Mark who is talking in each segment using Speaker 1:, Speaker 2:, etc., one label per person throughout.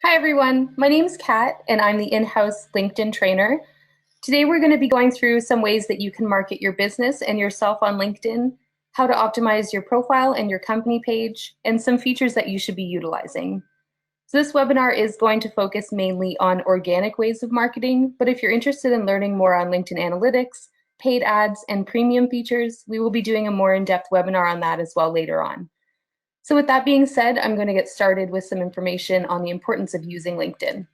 Speaker 1: Hi everyone, my name is Kat and I'm the in-house LinkedIn trainer. Today we're going to be going through some ways that you can market your business and yourself on LinkedIn, how to optimize your profile and your company page, and some features that you should be utilizing. So this webinar is going to focus mainly on organic ways of marketing, but if you're interested in learning more on LinkedIn analytics, paid ads, and premium features, we will be doing a more in-depth webinar on that as well later on. So with that being said, I'm going to get started with some information on the importance of using LinkedIn.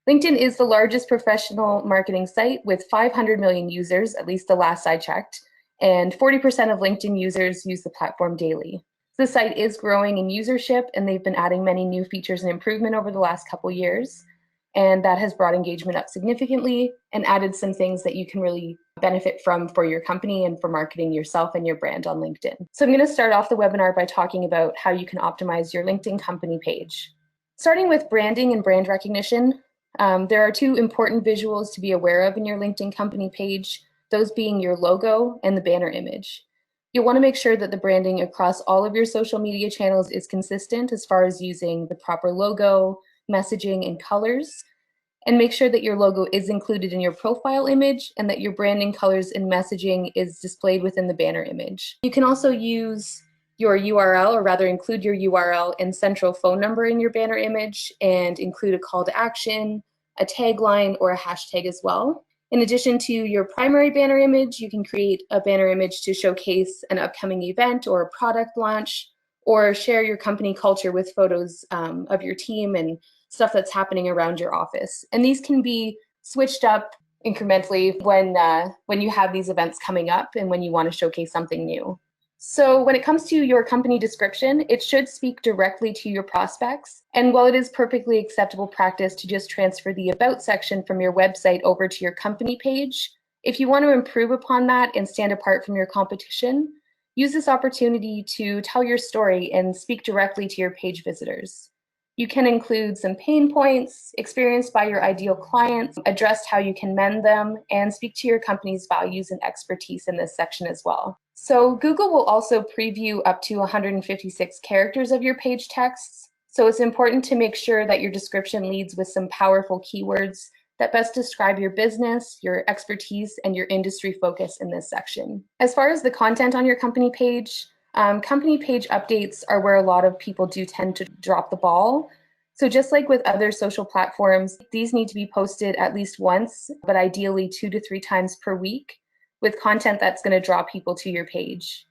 Speaker 1: LinkedIn is the largest professional marketing site with 500 million users, at least the last I checked, and 40% of LinkedIn users use the platform daily. The site is growing in usership, and they've been adding many new features and improvement over the last couple years, and that has brought engagement up significantly and added some things that you can really benefit from for your company and for marketing yourself and your brand on LinkedIn. So I'm going to start off the webinar by talking about how you can optimize your LinkedIn company page. Starting with branding and brand recognition, there are two important visuals to be aware of in your LinkedIn company page, those being your logo and the banner image. You'll want to make sure that the branding across all of your social media channels is consistent as far as using the proper logo, messaging, and colors, and make sure that your logo is included in your profile image and that your branding, colors, and messaging is displayed within the banner image. You can also use your URL, or rather include your URL and central phone number in your banner image, and include a call to action, a tagline, or a hashtag as well. In addition to your primary banner image, you can create a banner image to showcase an upcoming event or a product launch, or share your company culture with photos of your team and stuff that's happening around your office. And these can be switched up incrementally when you have these events coming up and when you want to showcase something new. So when it comes to your company description, it should speak directly to your prospects. And while it is perfectly acceptable practice to just transfer the About section from your website over to your company page, if you want to improve upon that and stand apart from your competition, use this opportunity to tell your story and speak directly to your page visitors. You can include some pain points experienced by your ideal clients, address how you can mend them, and speak to your company's values and expertise in this section as well. So Google will also preview up to 156 characters of your page texts. So it's important to make sure that your description leads with some powerful keywords that best describe your business, your expertise, and your industry focus in this section. As far as the content on your company page updates are where a lot of people do tend to drop the ball. So just like with other social platforms, these need to be posted at least once, but ideally 2 to 3 times per week, with content that's going to draw people to your page.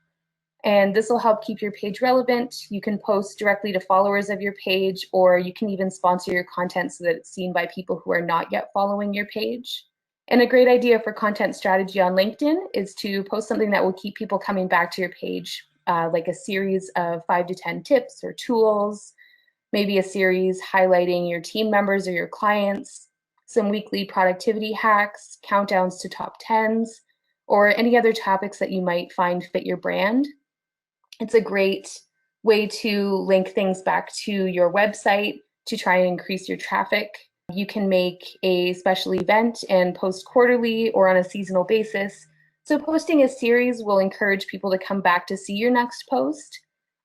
Speaker 1: And this will help keep your page relevant. You can post directly to followers of your page, or you can even sponsor your content so that it's seen by people who are not yet following your page. And a great idea for content strategy on LinkedIn is to post something that will keep people coming back to your page, like a series of 5 to 10 tips or tools, maybe a series highlighting your team members or your clients, some weekly productivity hacks, countdowns to top 10s, or any other topics that you might find fit your brand. It's a great way to link things back to your website to try and increase your traffic. You can make a special event and post quarterly or on a seasonal basis. So posting a series will encourage people to come back to see your next post.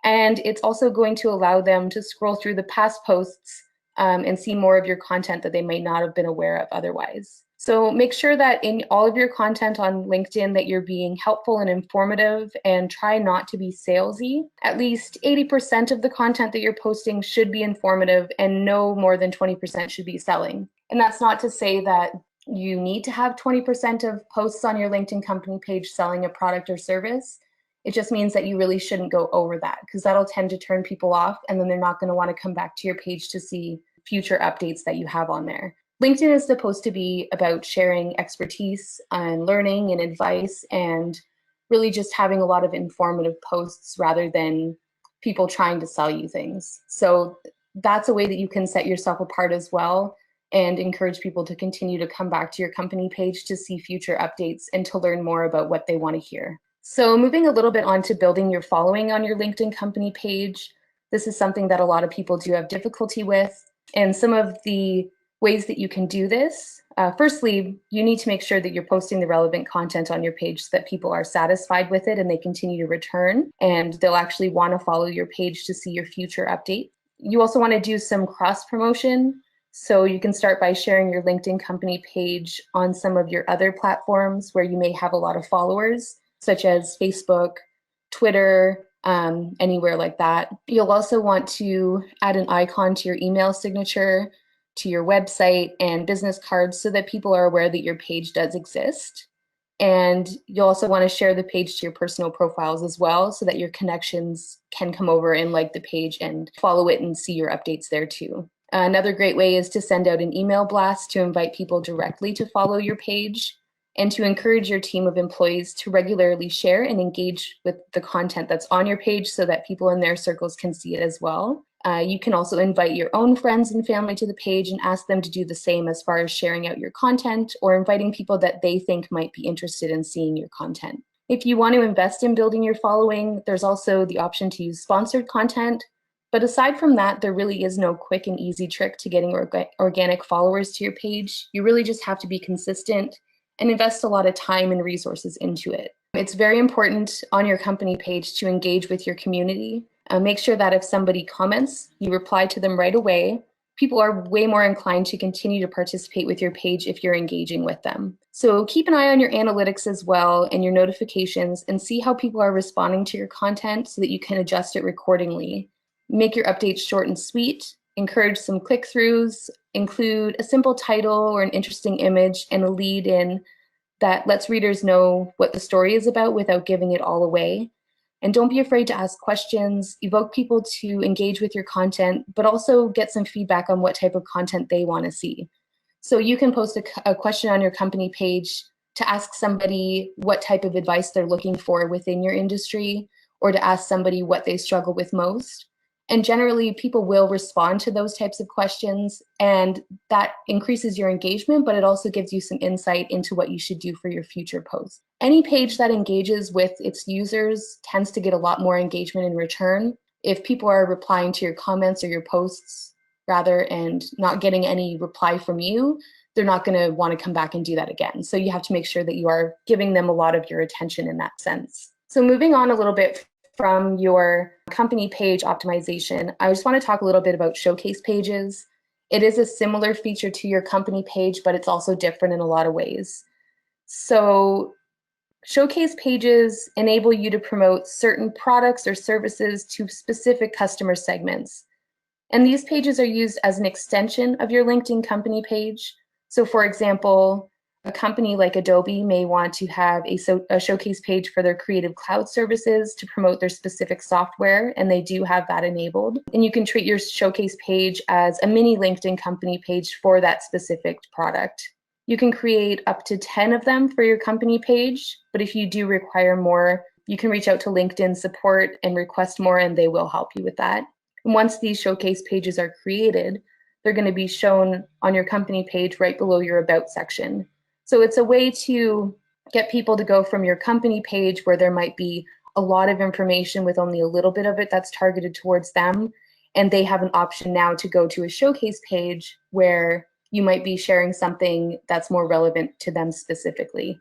Speaker 1: And it's also going to allow them to scroll through the past posts and see more of your content that they may not have been aware of otherwise. So make sure that in all of your content on LinkedIn that you're being helpful and informative, and try not to be salesy. At least 80% of the content that you're posting should be informative, and no more than 20% should be selling. And that's not to say that you need to have 20% of posts on your LinkedIn company page selling a product or service. It just means that you really shouldn't go over that, because that'll tend to turn people off, and then they're not going to want to come back to your page to see future updates that you have on there. LinkedIn is supposed to be about sharing expertise and learning and advice, and really just having a lot of informative posts rather than people trying to sell you things. So that's a way that you can set yourself apart as well and encourage people to continue to come back to your company page to see future updates and to learn more about what they want to hear. So moving a little bit on to building your following on your LinkedIn company page, this is something that a lot of people do have difficulty with. And some of the ways that you can do this, firstly, you need to make sure that you're posting the relevant content on your page so that people are satisfied with it and they continue to return, and they'll actually want to follow your page to see your future updates. You also want to do some cross promotion. So you can start by sharing your LinkedIn company page on some of your other platforms where you may have a lot of followers, such as Facebook, Twitter, anywhere like that. You'll also want to add an icon to your email signature, to your website, and business cards so that people are aware that your page does exist. And you'll also want to share the page to your personal profiles as well so that your connections can come over and like the page and follow it and see your updates there too. Another great way is to send out an email blast to invite people directly to follow your page and to encourage your team of employees to regularly share and engage with the content that's on your page so that people in their circles can see it as well. You can also invite your own friends and family to the page and ask them to do the same as far as sharing out your content or inviting people that they think might be interested in seeing your content. If you want to invest in building your following, there's also the option to use sponsored content. But aside from that, there really is no quick and easy trick to getting organic followers to your page. You really just have to be consistent and invest a lot of time and resources into it. It's very important on your company page to engage with your community. Make sure that if somebody comments, you reply to them right away. People are way more inclined to continue to participate with your page if you're engaging with them. So keep an eye on your analytics as well and your notifications and see how people are responding to your content so that you can adjust it accordingly. Make your updates short and sweet, encourage some click-throughs, include a simple title or an interesting image and a lead in that lets readers know what the story is about without giving it all away. And don't be afraid to ask questions, evoke people to engage with your content, but also get some feedback on what type of content they want to see. So you can post a question on your company page to ask somebody what type of advice they're looking for within your industry, or to ask somebody what they struggle with most. And generally, people will respond to those types of questions, and that increases your engagement, but it also gives you some insight into what you should do for your future posts. Any page that engages with its users tends to get a lot more engagement in return. If people are replying to your comments or your posts rather and not getting any reply from you, they're not going to want to come back and do that again. So you have to make sure that you are giving them a lot of your attention in that sense. So moving on a little bit from your company page optimization, I just want to talk a little bit about showcase pages. It is a similar feature to your company page, but it's also different in a lot of ways. So showcase pages enable you to promote certain products or services to specific customer segments. And these pages are used as an extension of your LinkedIn company page. So for example, a company like Adobe may want to have a showcase page for their Creative Cloud services to promote their specific software, and they do have that enabled. And you can treat your showcase page as a mini LinkedIn company page for that specific product. You can create up to 10 of them for your company page, but if you do require more, you can reach out to LinkedIn support and request more, and they will help you with that. And once these showcase pages are created, they're going to be shown on your company page right below your About section. So it's a way to get people to go from your company page where there might be a lot of information with only a little bit of it that's targeted towards them, and they have an option now to go to a showcase page where you might be sharing something that's more relevant to them specifically.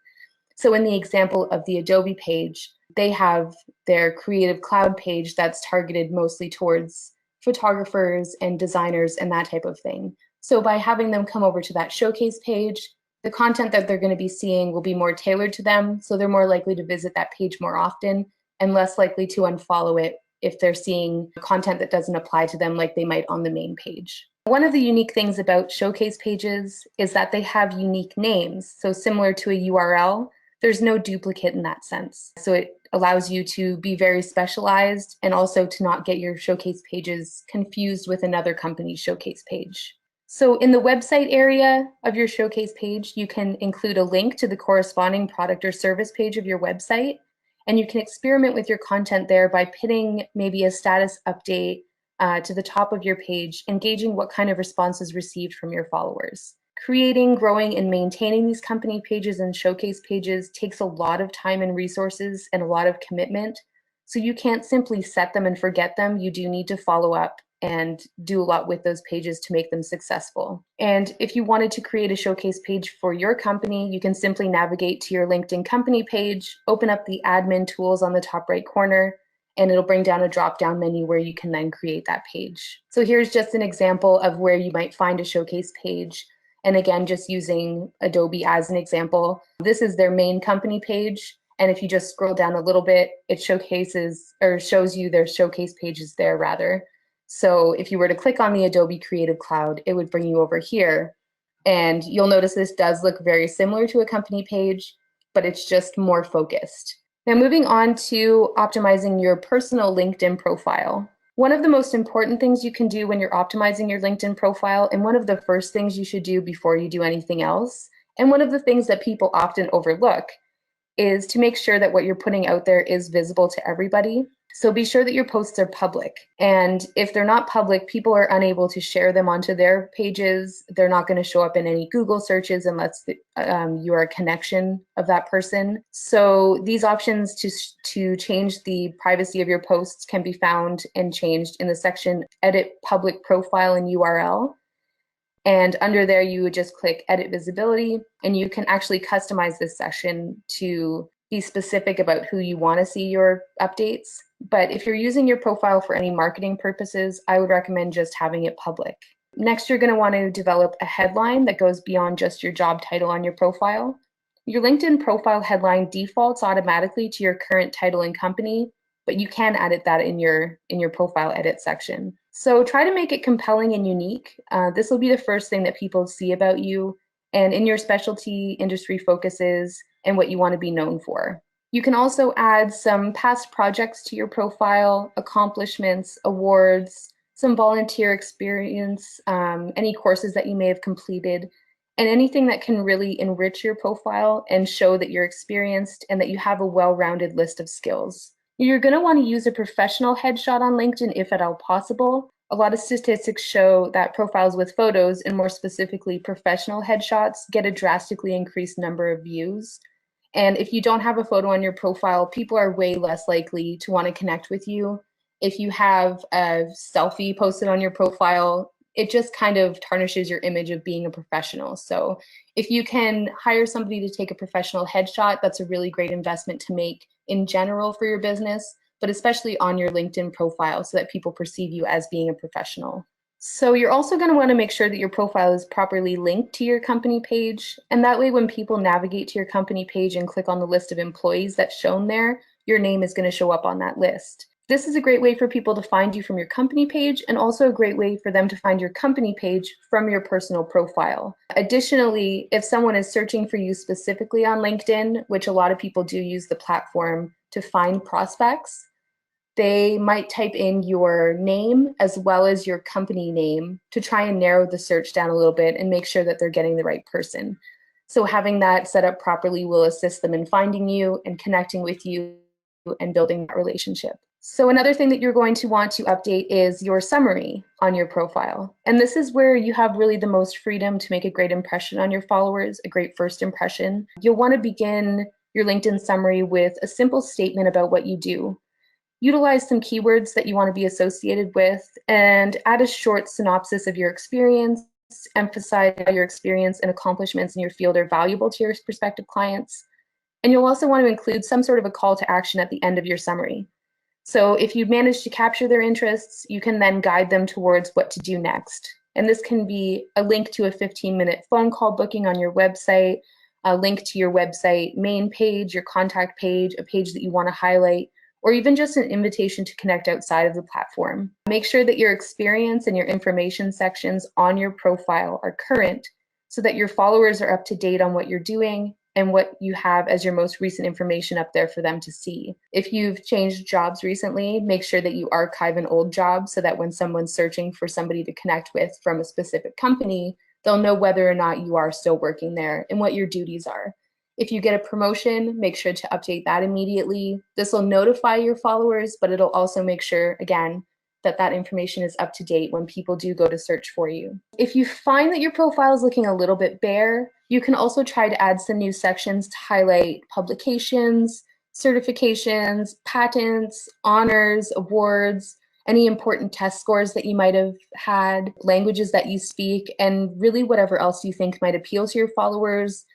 Speaker 1: So in the example of the Adobe page, they have their Creative Cloud page that's targeted mostly towards photographers and designers and that type of thing. So by having them come over to that showcase page, the content that they're going to be seeing will be more tailored to them, so they're more likely to visit that page more often and less likely to unfollow it if they're seeing content that doesn't apply to them like they might on the main page. One of the unique things about showcase pages is that they have unique names. So similar to a URL, there's no duplicate in that sense. So it allows you to be very specialized and also to not get your showcase pages confused with another company's showcase page. So in the website area of your showcase page, you can include a link to the corresponding product or service page of your website, and you can experiment with your content there by pinning maybe a status update to the top of your page, engaging what kind of responses received from your followers. Creating, growing, and maintaining these company pages and showcase pages takes a lot of time and resources and a lot of commitment. So you can't simply set them and forget them. You do need to follow up and do a lot with those pages to make them successful. And if you wanted to create a showcase page for your company, you can simply navigate to your LinkedIn company page, open up the admin tools on the top right corner, and it'll bring down a drop-down menu where you can then create that page. So here's just an example of where you might find a showcase page. And again, just using Adobe as an example, this is their main company page. And if you just scroll down a little bit, it showcases or shows you their showcase pages there rather. So if you were to click on the Adobe Creative Cloud, it would bring you over here. And you'll notice this does look very similar to a company page, but it's just more focused. Now moving on to optimizing your personal LinkedIn profile. One of the most important things you can do when you're optimizing your LinkedIn profile, and one of the first things you should do before you do anything else, and one of the things that people often overlook, is to make sure that what you're putting out there is visible to everybody. So be sure that your posts are public. And if they're not public, people are unable to share them onto their pages. They're not going to show up in any Google searches unless you are a connection of that person. So these options to change the privacy of your posts can be found and changed in the section Edit Public Profile and URL. And under there, you would just click Edit Visibility, and you can actually customize this section to be specific about who you want to see your updates. But if you're using your profile for any marketing purposes, I would recommend just having it public. Next, you're going to want to develop a headline that goes beyond just your job title on your profile. Your LinkedIn profile headline defaults automatically to your current title and company, but you can edit that in your profile edit section. So try to make it compelling and unique. This will be the first thing that people see about you and in your specialty, industry focuses, and what you want to be known for. You can also add some past projects to your profile, accomplishments, awards, some volunteer experience, any courses that you may have completed, and anything that can really enrich your profile and show that you're experienced and that you have a well-rounded list of skills. You're going to want to use a professional headshot on LinkedIn if at all possible. A lot of statistics show that profiles with photos, and more specifically professional headshots, get a drastically increased number of views. And if you don't have a photo on your profile, people are way less likely to want to connect with you. If you have a selfie posted on your profile, it just kind of tarnishes your image of being a professional. So if you can hire somebody to take a professional headshot, that's a really great investment to make in general for your business, but especially on your LinkedIn profile so that people perceive you as being a professional. So you're also going to want to make sure that your profile is properly linked to your company page. And that way, when people navigate to your company page and click on the list of employees that's shown there, your name is going to show up on that list. This is a great way for people to find you from your company page, and also a great way for them to find your company page from your personal profile. Additionally, if someone is searching for you specifically on LinkedIn, which a lot of people do use the platform to find prospects, they might type in your name as well as your company name to try and narrow the search down a little bit and make sure that they're getting the right person. So having that set up properly will assist them in finding you and connecting with you and building that relationship. So another thing that you're going to want to update is your summary on your profile. And this is where you have really the most freedom to make a great impression on your followers, a great first impression. You'll want to begin your LinkedIn summary with a simple statement about what you do. Utilize some keywords that you want to be associated with, and add a short synopsis of your experience. Emphasize how your experience and accomplishments in your field are valuable to your prospective clients. And you'll also want to include some sort of a call to action at the end of your summary. So if you manage to capture their interests, you can then guide them towards what to do next. And this can be a link to a 15-minute phone call booking on your website, a link to your website main page, your contact page, a page that you want to highlight, or even just an invitation to connect outside of the platform. Make sure that your experience and your information sections on your profile are current so that your followers are up to date on what you're doing and what you have as your most recent information up there for them to see. If you've changed jobs recently, make sure that you archive an old job so that when someone's searching for somebody to connect with from a specific company, they'll know whether or not you are still working there and what your duties are. If you get a promotion, make sure to update that immediately. This will notify your followers, but it'll also make sure, again, that that information is up to date when people do go to search for you. If you find that your profile is looking a little bit bare, you can also try to add some new sections to highlight publications, certifications, patents, honors, awards, any important test scores that you might have had, languages that you speak, and really whatever else you think might appeal to your followers.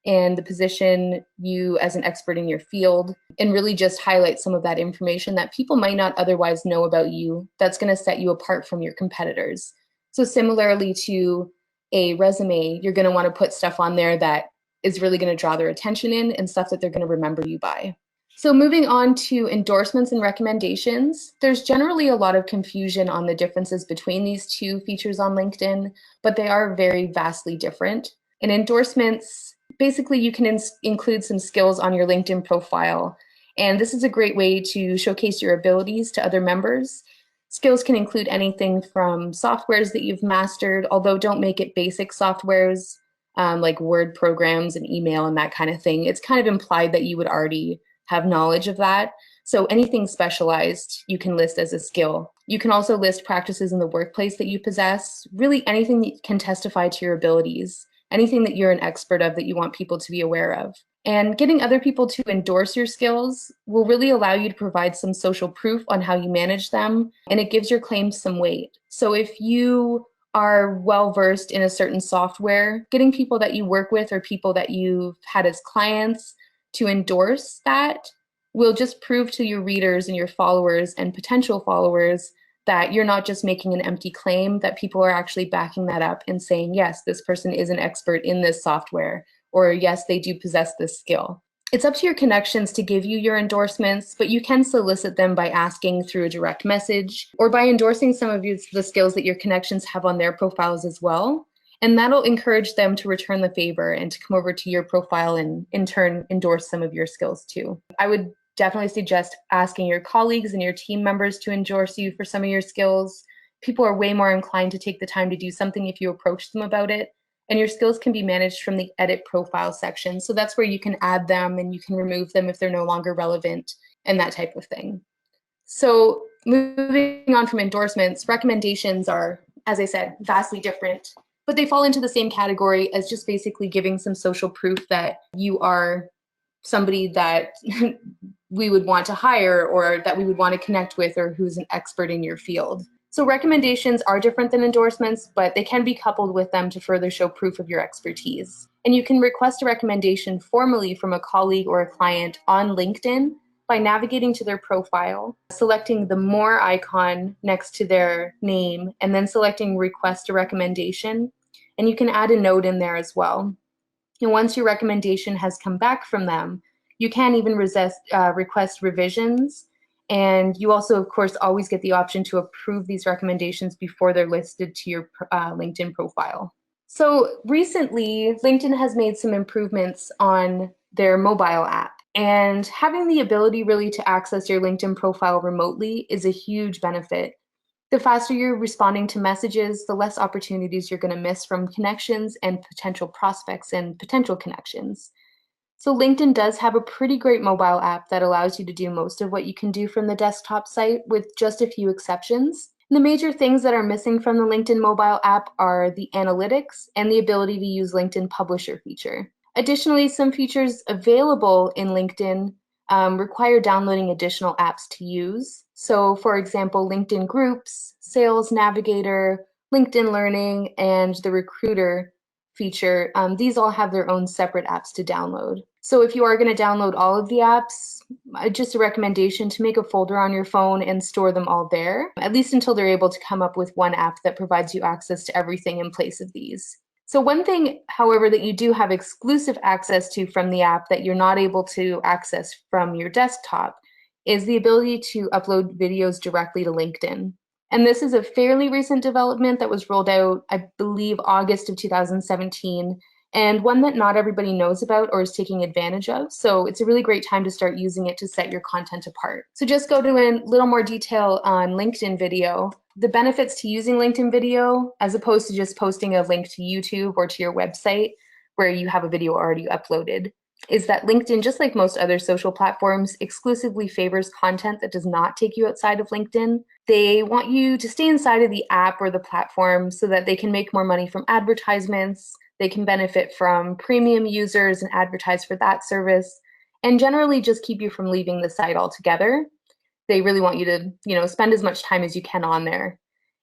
Speaker 1: and the position you as an expert in your field, and really just highlight some of that information that people might not otherwise know about you that's going to set you apart from your competitors. So similarly to a resume, you're going to want to put stuff on there that is really going to draw their attention in and stuff that they're going to remember you by. So moving on to endorsements and recommendations, there's generally a lot of confusion on the differences between these two features on LinkedIn, but they are very vastly different. In endorsements, basically you can include some skills on your LinkedIn profile, and this is a great way to showcase your abilities to other members. Skills can include anything from softwares that you've mastered, although don't make it basic softwares like Word programs and email and that kind of thing. It's kind of implied that you would already have knowledge of that. So anything specialized you can list as a skill. You can also list practices in the workplace that you possess, really anything that can testify to your abilities, anything that you're an expert of that you want people to be aware of. And getting other people to endorse your skills will really allow you to provide some social proof on how you manage them, and it gives your claims some weight. So if you are well versed in a certain software, getting people that you work with or people that you've had as clients to endorse that will just prove to your readers and your followers and potential followers that you're not just making an empty claim, that people are actually backing that up and saying, yes, this person is an expert in this software, or yes, they do possess this skill. It's up to your connections to give you your endorsements, but you can solicit them by asking through a direct message or by endorsing some of the skills that your connections have on their profiles as well. And that'll encourage them to return the favor and to come over to your profile and in turn endorse some of your skills too. I would definitely suggest asking your colleagues and your team members to endorse you for some of your skills. People are way more inclined to take the time to do something if you approach them about it. And your skills can be managed from the edit profile section. So that's where you can add them and you can remove them if they're no longer relevant and that type of thing. So moving on from endorsements, recommendations are, as I said, vastly different, but they fall into the same category as just basically giving some social proof that you are somebody that we would want to hire or that we would want to connect with or who's an expert in your field. So recommendations are different than endorsements, but they can be coupled with them to further show proof of your expertise. And you can request a recommendation formally from a colleague or a client on LinkedIn by navigating to their profile, selecting the More icon next to their name, and then selecting Request a Recommendation. And you can add a note in there as well. And once your recommendation has come back from them, you can even request revisions. And you also, of course, always get the option to approve these recommendations before they're listed to your LinkedIn profile. So recently, LinkedIn has made some improvements on their mobile app. And having the ability really to access your LinkedIn profile remotely is a huge benefit. The faster you're responding to messages, the less opportunities you're going to miss from connections and potential prospects and potential connections. So LinkedIn does have a pretty great mobile app that allows you to do most of what you can do from the desktop site with just a few exceptions. The major things that are missing from the LinkedIn mobile app are the analytics and the ability to use LinkedIn Publisher feature. Additionally, some features available in LinkedIn require downloading additional apps to use. So for example, LinkedIn Groups, Sales Navigator, LinkedIn Learning, and the Recruiter feature, these all have their own separate apps to download. So if you are going to download all of the apps, just a recommendation to make a folder on your phone and store them all there, at least until they're able to come up with one app that provides you access to everything in place of these. So one thing, however, that you do have exclusive access to from the app that you're not able to access from your desktop is the ability to upload videos directly to LinkedIn. And this is a fairly recent development that was rolled out, I believe, August of 2017, and one that not everybody knows about or is taking advantage of. So it's a really great time to start using it to set your content apart. So just go to a little more detail on LinkedIn video. The benefits to using LinkedIn video, as opposed to just posting a link to YouTube or to your website where you have a video already uploaded, is that LinkedIn, just like most other social platforms, exclusively favors content that does not take you outside of LinkedIn. They want you to stay inside of the app or the platform so that they can make more money from advertisements, they can benefit from premium users and advertise for that service, and generally just keep you from leaving the site altogether. They really want you to, spend as much time as you can on there.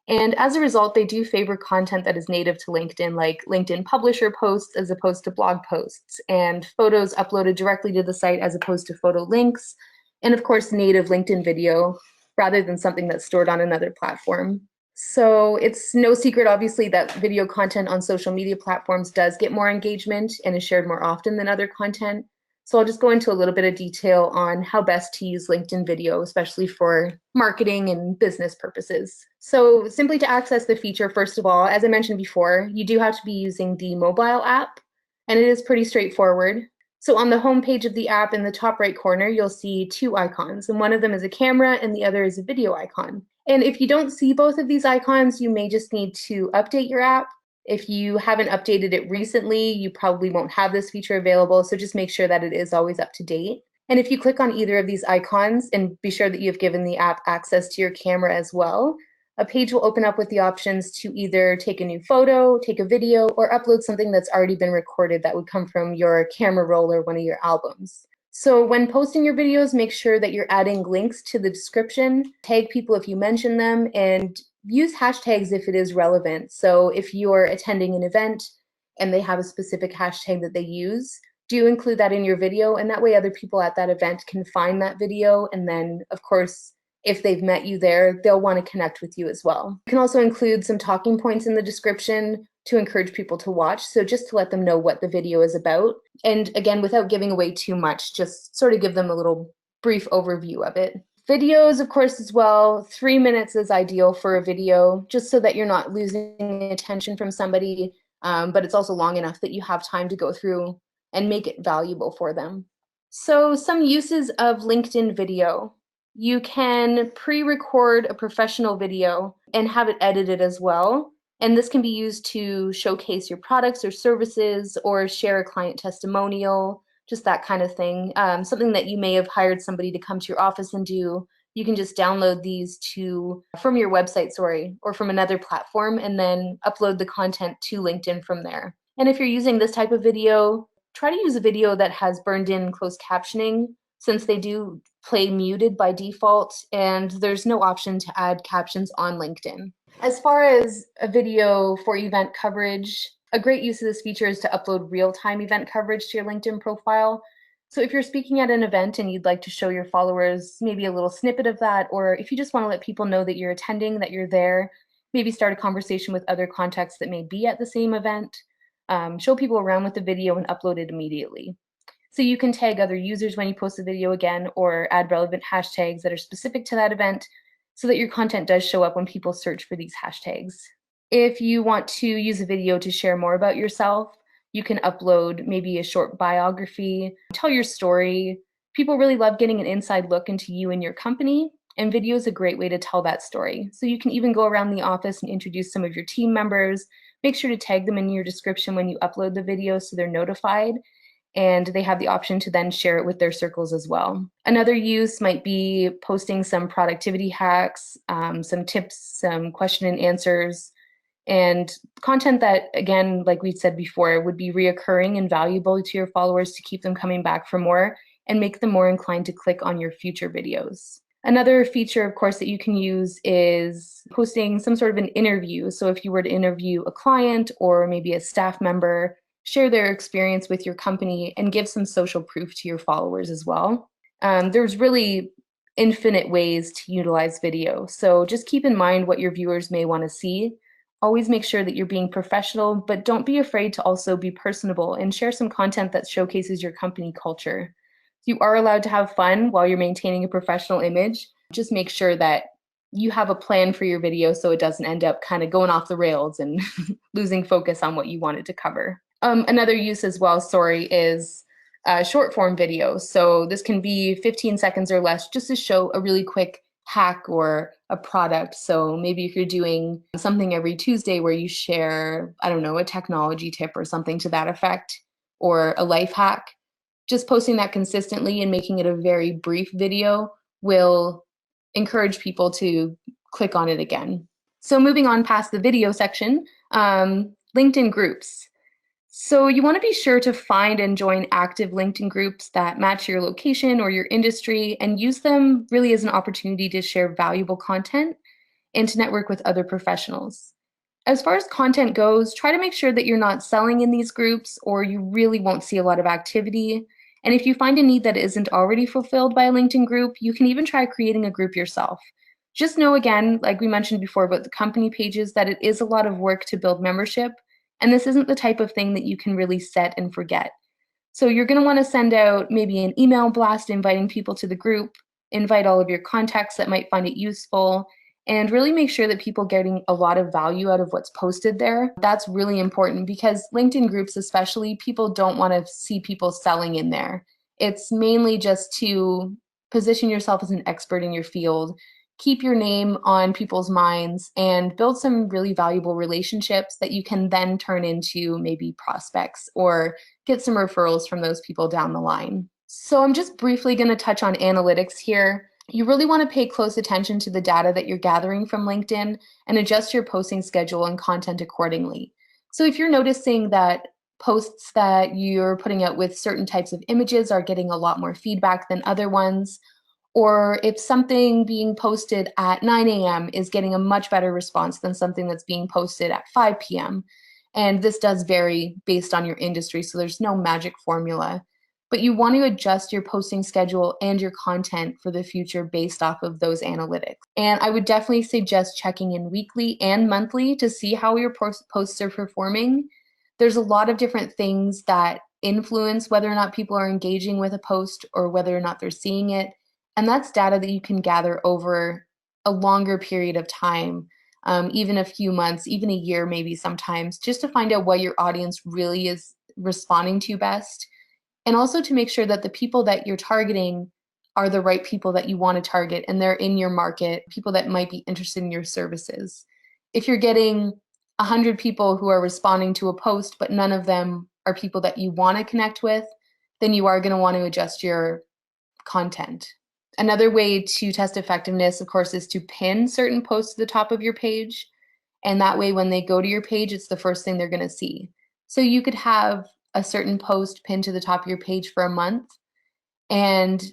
Speaker 1: And as a result, they do favor content that is native to LinkedIn, like LinkedIn publisher posts as opposed to blog posts, and photos uploaded directly to the site as opposed to photo links, and of course, native LinkedIn video rather than something that's stored on another platform. So it's no secret, obviously, that video content on social media platforms does get more engagement and is shared more often than other content. So I'll just go into a little bit of detail on how best to use LinkedIn video, especially for marketing and business purposes. So simply to access the feature, first of all, as I mentioned before, you do have to be using the mobile app, and it is pretty straightforward. So on the home page of the app in the top right corner, you'll see two icons, and one of them is a camera and the other is a video icon. And if you don't see both of these icons, you may just need to update your app. If you haven't updated it recently, you probably won't have this feature available, so just make sure that it is always up to date. And if you click on either of these icons, and be sure that you've given the app access to your camera as well, a page will open up with the options to either take a new photo, take a video, or upload something that's already been recorded that would come from your camera roll or one of your albums. So when posting your videos, make sure that you're adding links to the description, tag people if you mention them, and use hashtags if it is relevant. So if you're attending an event and they have a specific hashtag that they use, do include that in your video, and that way other people at that event can find that video, and then of course if they've met you there, they'll want to connect with you as well. You can also include some talking points in the description to encourage people to watch, so just to let them know what the video is about. And again, without giving away too much, just sort of give them a little brief overview of it. Videos, of course, as well. 3 minutes is ideal for a video, just so that you're not losing attention from somebody, but it's also long enough that you have time to go through and make it valuable for them. So some uses of LinkedIn video. You can pre-record a professional video and have it edited as well. And this can be used to showcase your products or services or share a client testimonial, just that kind of thing. Something that you may have hired somebody to come to your office and do. You can just download these from your website, or from another platform, and then upload the content to LinkedIn from there. And if you're using this type of video, try to use a video that has burned in closed captioning, since they do play muted by default, and there's no option to add captions on LinkedIn. As far as a video for event coverage, a great use of this feature is to upload real-time event coverage to your LinkedIn profile. So if you're speaking at an event and you'd like to show your followers maybe a little snippet of that, or if you just want to let people know that you're attending, that you're there, maybe start a conversation with other contacts that may be at the same event, show people around with the video and upload it immediately. So you can tag other users when you post the video again, or add relevant hashtags that are specific to that event so that your content does show up when people search for these hashtags. If you want to use a video to share more about yourself, you can upload maybe a short biography, tell your story. People really love getting an inside look into you and your company, and video is a great way to tell that story. So you can even go around the office and introduce some of your team members. Make sure to tag them in your description when you upload the video so they're notified, and they have the option to then share it with their circles as well. Another use might be posting some productivity hacks, some tips, some question and answers, and content that, again, like we said before, would be reoccurring and valuable to your followers to keep them coming back for more and make them more inclined to click on your future videos. Another feature, of course, that you can use is posting some sort of an interview. So if you were to interview a client or maybe a staff member, share their experience with your company and give some social proof to your followers as well. There's really infinite ways to utilize video. So just keep in mind what your viewers may want to see. Always make sure that you're being professional, but don't be afraid to also be personable and share some content that showcases your company culture. You are allowed to have fun while you're maintaining a professional image. Just make sure that you have a plan for your video so it doesn't end up kind of going off the rails and losing focus on what you wanted to cover. Another use as well, is short form video. So this can be 15 seconds or less, just to show a really quick hack or a product. So maybe if you're doing something every Tuesday where you share, I don't know, a technology tip or something to that effect, or a life hack, just posting that consistently and making it a very brief video will encourage people to click on it again. So moving on past the video section, LinkedIn groups. So you want to be sure to find and join active LinkedIn groups that match your location or your industry, and use them really as an opportunity to share valuable content and to network with other professionals. As far as content goes, try to make sure that you're not selling in these groups or you really won't see a lot of activity. And if you find a need that isn't already fulfilled by a LinkedIn group, you can even try creating a group yourself. Just know again, like we mentioned before about the company pages, that it is a lot of work to build membership, and this isn't the type of thing that you can really set and forget. So you're going to want to send out maybe an email blast inviting people to the group, invite all of your contacts that might find it useful, and really make sure that people are getting a lot of value out of what's posted there. That's really important because LinkedIn groups especially, people don't want to see people selling in there. It's mainly just to position yourself as an expert in your field, keep your name on people's minds, and build some really valuable relationships that you can then turn into maybe prospects or get some referrals from those people down the line. So I'm just briefly going to touch on analytics here. You really want to pay close attention to the data that you're gathering from LinkedIn and adjust your posting schedule and content accordingly. So if you're noticing that posts that you're putting out with certain types of images are getting a lot more feedback than other ones, or if something being posted at 9 a.m. is getting a much better response than something that's being posted at 5 p.m. And this does vary based on your industry, so there's no magic formula. But you want to adjust your posting schedule and your content for the future based off of those analytics. And I would definitely suggest checking in weekly and monthly to see how your posts are performing. There's a lot of different things that influence whether or not people are engaging with a post or whether or not they're seeing it. And that's data that you can gather over a longer period of time, even a few months, even a year, maybe sometimes, just to find out what your audience really is responding to best. And also to make sure that the people that you're targeting are the right people that you want to target and they're in your market, people that might be interested in your services. If you're getting 100 people who are responding to a post, but none of them are people that you want to connect with, then you are going to want to adjust your content. Another way to test effectiveness, of course, is to pin certain posts to the top of your page. And that way, when they go to your page, it's the first thing they're going to see. So you could have a certain post pinned to the top of your page for a month and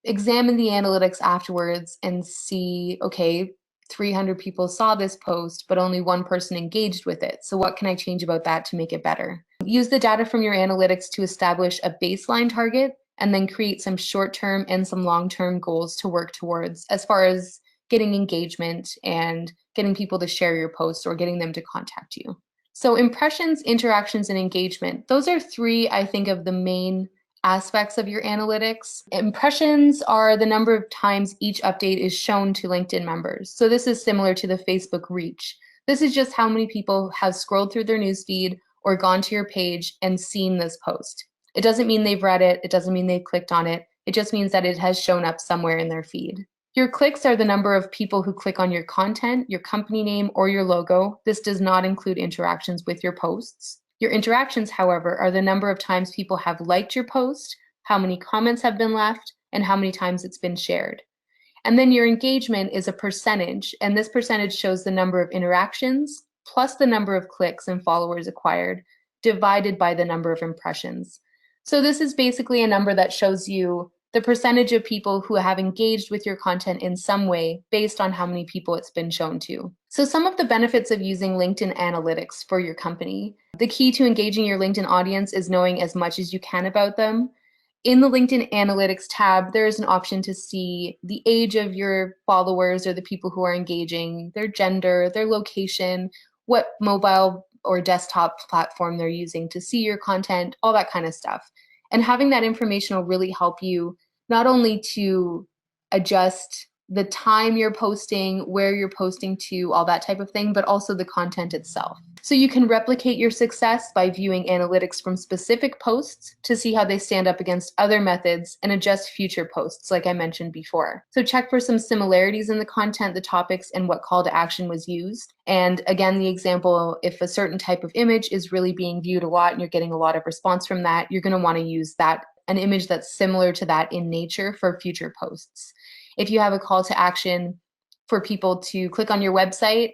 Speaker 1: examine the analytics afterwards and see, okay, 300 people saw this post, but only one person engaged with it. So what can I change about that to make it better? Use the data from your analytics to establish a baseline target and then create some short-term and some long-term goals to work towards as far as getting engagement and getting people to share your posts or getting them to contact you. So impressions, interactions, and engagement, those are three, I think, of the main aspects of your analytics. Impressions are the number of times each update is shown to LinkedIn members. So this is similar to the Facebook reach. This is just how many people have scrolled through their newsfeed or gone to your page and seen this post. It doesn't mean they've read it. It doesn't mean they've clicked on it. It just means that it has shown up somewhere in their feed. Your clicks are the number of people who click on your content, your company name, or your logo. This does not include interactions with your posts. Your interactions, however, are the number of times people have liked your post, how many comments have been left, and how many times it's been shared. And then your engagement is a percentage, and this percentage shows the number of interactions plus the number of clicks and followers acquired divided by the number of impressions. So this is basically a number that shows you the percentage of people who have engaged with your content in some way based on how many people it's been shown to. So some of the benefits of using LinkedIn analytics for your company. The key to engaging your LinkedIn audience is knowing as much as you can about them. In the LinkedIn Analytics tab, there is an option to see the age of your followers or the people who are engaging, their gender, their location, what mobile or desktop platform they're using to see your content, all that kind of stuff. And having that information will really help you not only to adjust the time you're posting, where you're posting to, all that type of thing, but also the content itself. So you can replicate your success by viewing analytics from specific posts to see how they stand up against other methods and adjust future posts, like I mentioned before. So check for some similarities in the content, the topics, and what call to action was used. And again, the example, if a certain type of image is really being viewed a lot and you're getting a lot of response from that, you're going to want to use that, an image that's similar to that in nature for future posts. If you have a call to action for people to click on your website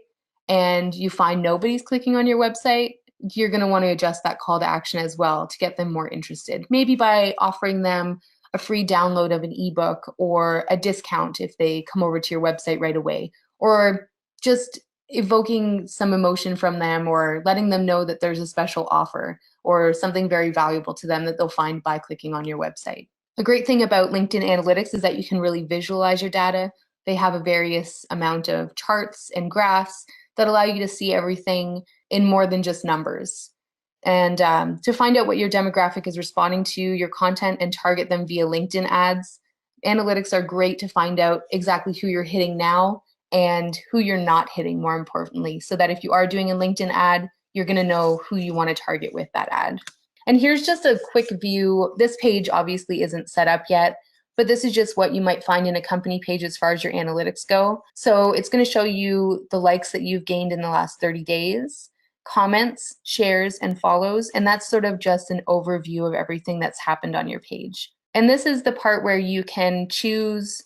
Speaker 1: and you find nobody's clicking on your website, you're going to want to adjust that call to action as well to get them more interested. Maybe by offering them a free download of an ebook or a discount if they come over to your website right away, or just evoking some emotion from them or letting them know that there's a special offer or something very valuable to them that they'll find by clicking on your website. A great thing about LinkedIn Analytics is that you can really visualize your data. They have a various amount of charts and graphs that allow you to see everything in more than just numbers. And to find out what your demographic is responding to your content and target them via LinkedIn ads, analytics are great to find out exactly who you're hitting now and who you're not hitting, more importantly, so that if you are doing a LinkedIn ad, you're going to know who you want to target with that ad. And here's just a quick view. This page obviously isn't set up yet, but this is just what you might find in a company page as far as your analytics go. So it's going to show you the likes that you've gained in the last 30 days, comments, shares, and follows. And that's sort of just an overview of everything that's happened on your page. And this is the part where you can choose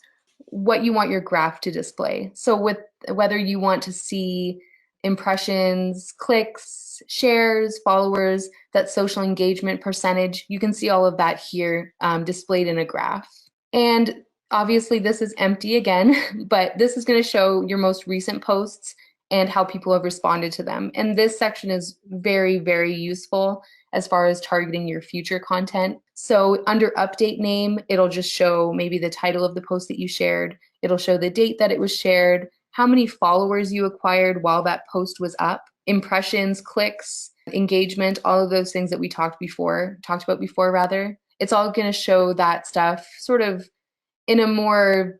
Speaker 1: what you want your graph to display. So with whether you want to see impressions, clicks, shares, followers, that social engagement percentage, you can see all of that here displayed in a graph. And obviously this is empty again, but this is going to show your most recent posts and how people have responded to them. And this section is very, very useful as far as targeting your future content. So under update name, it'll just show maybe the title of the post that you shared. It'll show the date that it was shared, how many followers you acquired while that post was up, impressions, clicks, engagement, all of those things that we talked about before rather. It's all going to show that stuff sort of in a more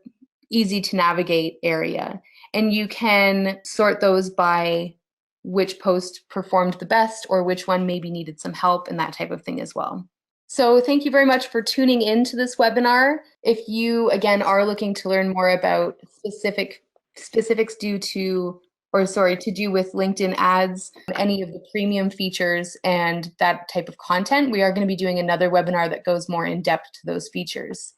Speaker 1: easy to navigate area. And you can sort those by which post performed the best or which one maybe needed some help and that type of thing as well. So thank you very much for tuning in to this webinar. If you, again, are looking to learn more about specifics to do with LinkedIn ads, any of the premium features and that type of content, we are going to be doing another webinar that goes more in depth to those features.